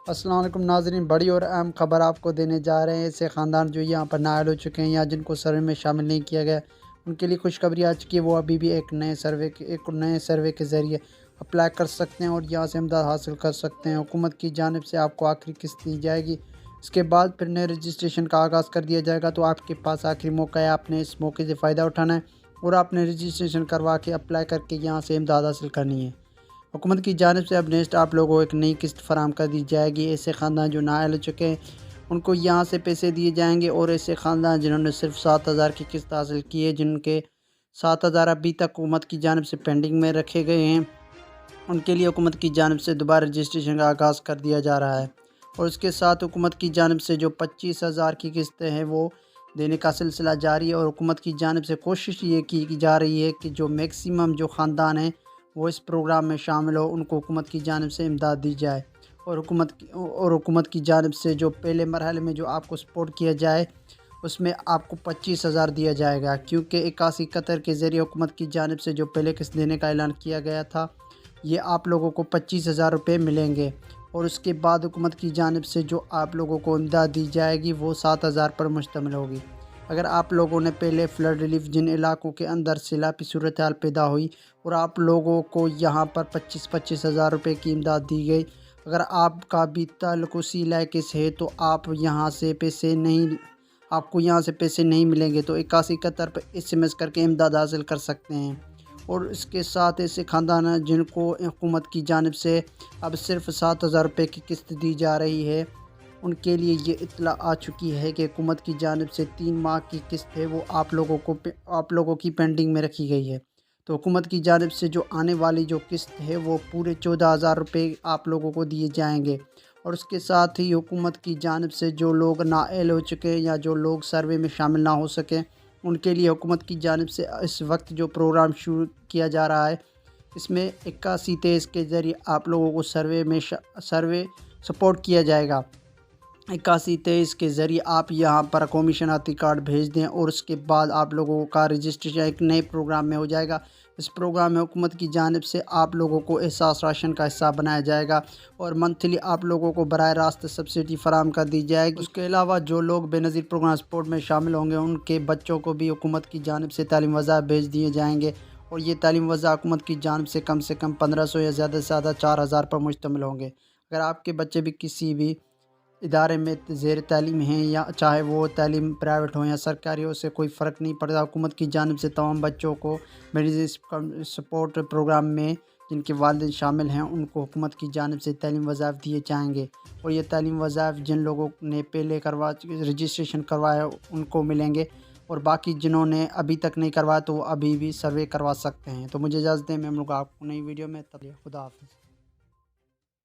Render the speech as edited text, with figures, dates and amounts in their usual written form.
السلام علیکم ناظرین، بڑی اور اہم خبر آپ کو دینے جا رہے ہیں۔ ایسے خاندان جو یہاں پر نائل ہو چکے ہیں یا جن کو سروے میں شامل نہیں کیا گیا، ان کے لیے خوشخبری آ چکی ہے۔ وہ ابھی بھی ایک نئے سروے کے ذریعے اپلائی کر سکتے ہیں اور یہاں سے امداد حاصل کر سکتے ہیں۔ حکومت کی جانب سے آپ کو آخری قسط دی جائے گی، اس کے بعد پھر نئے رجسٹریشن کا آغاز کر دیا جائے گا۔ تو آپ کے پاس آخری موقع ہے، آپ نے اس موقع سے فائدہ اٹھانا ہے اور آپ نے رجسٹریشن کروا کے اپلائی کر کے یہاں سے امداد حاصل کرنی ہے۔ حکومت کی جانب سے اب نیکسٹ آپ لوگوں کو ایک نئی قسط فراہم کر دی جائے گی۔ ایسے خاندان جو نااہل ہو چکے ہیں ان کو یہاں سے پیسے دیے جائیں گے، اور ایسے خاندان جنہوں نے صرف 7,000 کی قسط حاصل کی ہے، جن کے 7,000 ابھی تک حکومت کی جانب سے پینڈنگ میں رکھے گئے ہیں، ان کے لیے حکومت کی جانب سے دوبارہ رجسٹریشن کا آغاز کر دیا جا رہا ہے۔ اور اس کے ساتھ حکومت کی جانب سے جو 25,000 کی قسطیں ہیں وہ دینے کا سلسلہ جاری ہے، اور حکومت کی جانب سے کوشش یہ کی جا رہی ہے کہ جو میکسیمم جو خاندان ہیں وہ اس پروگرام میں شامل ہو، ان کو حکومت کی جانب سے امداد دی جائے۔ اور حکومت کی جانب سے جو پہلے مرحلے میں جو آپ کو سپورٹ کیا جائے اس میں آپ کو 25,000 دیا جائے گا، کیونکہ 81 کے ذریعے حکومت کی جانب سے جو پہلے قسط دینے کا اعلان کیا گیا تھا، یہ آپ لوگوں کو 25,000 روپے ملیں گے۔ اور اس کے بعد حکومت کی جانب سے جو آپ لوگوں کو امداد دی جائے گی وہ 7,000 پر مشتمل ہوگی۔ اگر آپ لوگوں نے پہلے فلڈ ریلیف جن علاقوں کے اندر سیلابی صورتحال پیدا ہوئی اور آپ لوگوں کو یہاں پر 25,000 روپے کی امداد دی گئی، اگر آپ کا بھی تعلق اسی علاقے سے ہے تو آپ کو یہاں سے پیسے نہیں ملیں گے، تو 81 پر SMS کر کے امداد حاصل کر سکتے ہیں۔ اور اس کے ساتھ ایسے خاندان ہیں جن کو حکومت کی جانب سے اب صرف 7,000 روپے کی قسط دی جا رہی ہے، ان کے لیے یہ اطلاع آ چکی ہے کہ حکومت کی جانب سے 3 ماہ کی قسط ہے وہ آپ لوگوں کی پینڈنگ میں رکھی گئی ہے۔ تو حکومت کی جانب سے جو آنے والی جو قسط ہے وہ پورے 14,000 روپے آپ لوگوں کو دیے جائیں گے۔ اور اس کے ساتھ ہی حکومت کی جانب سے جو لوگ نااہل ہو چکے ہیں یا جو لوگ سروے میں شامل نہ ہو سکیں، ان کے لیے حکومت کی جانب سے اس وقت جو پروگرام شروع کیا جا رہا ہے، اس میں 8123 کے ذریعے آپ لوگوں کو سروے سپورٹ کیا جائے گا۔ 8123 کے ذریعے آپ یہاں پر قومی شناختی کارڈ بھیج دیں، اور اس کے بعد آپ لوگوں کا رجسٹریشن ایک نئے پروگرام میں ہو جائے گا۔ اس پروگرام میں حکومت کی جانب سے آپ لوگوں کو احساس راشن کا حصہ بنایا جائے گا، اور منتھلی آپ لوگوں کو براہ راست سبسڈی فراہم کر دی جائے گی۔ اس کے علاوہ جو لوگ بے نظیر پروگرام سپورٹ میں شامل ہوں گے ان کے بچوں کو بھی حکومت کی جانب سے تعلیم وظائف بھیج دیے جائیں گے، اور یہ تعلیم وظائف حکومت کی جانب سے کم 1,500 یا زیادہ سے زیادہ 4,000 پر مشتمل ہوں گے۔ اگر آپ کے بچے بھی کسی بھی ادارے میں زیر تعلیم ہیں، یا چاہے وہ تعلیم پرائیویٹ ہو یا سرکاری ہو، سے کوئی فرق نہیں پڑتا، حکومت کی جانب سے تمام بچوں کو میڈیکل سپورٹ پروگرام میں جن کے والدین شامل ہیں ان کو حکومت کی جانب سے تعلیم وظائف دیے جائیں گے۔ اور یہ تعلیم وظائف جن لوگوں نے پہلے رجسٹریشن کروایا ان کو ملیں گے، اور باقی جنہوں نے ابھی تک نہیں کروایا تو وہ ابھی بھی سروے کروا سکتے ہیں۔ تو مجھے اجازت دیں، میں آپ کو نئی ویڈیو میں خدا حافظ۔